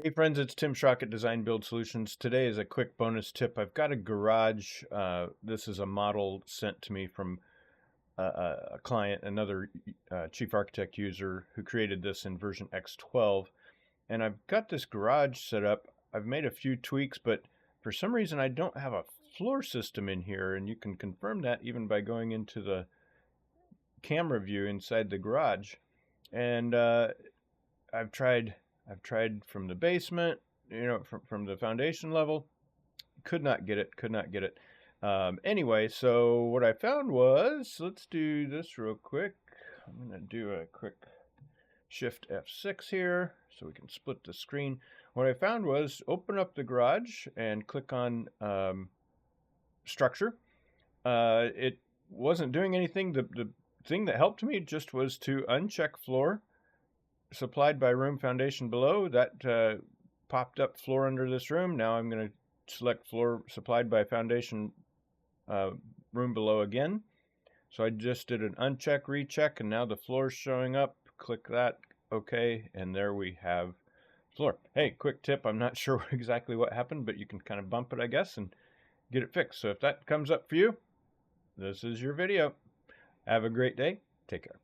Hey friends, it's Tim Schrock at Design Build Solutions. Today is a quick bonus tip. I've got a garage. This is a model sent to me from a client, another chief architect user who created this in version X12. And I've got this garage set up. I've made a few tweaks, but for some reason I don't have a floor system in here. And you can confirm that even by going into the camera view inside the garage. And I've tried from the basement, from the foundation level. Could not get it, could not get it. Anyway, so what I found was, let's do this real quick. I'm going to do a quick Shift F6 here so we can split the screen. What I found was open up the garage and click on structure. It wasn't doing anything. The thing that helped me just was to uncheck floor supplied by room foundation below. That popped up floor under this room. Now I'm going to select floor supplied by foundation room below again. So I just did an uncheck, recheck, and now the floor is showing up. Click that, okay, and there we have floor. Hey, quick tip, I'm not sure exactly what happened, but you can kind of bump it, I guess, and get it fixed. So if that comes up for you, this is your video. Have a great day. Take care.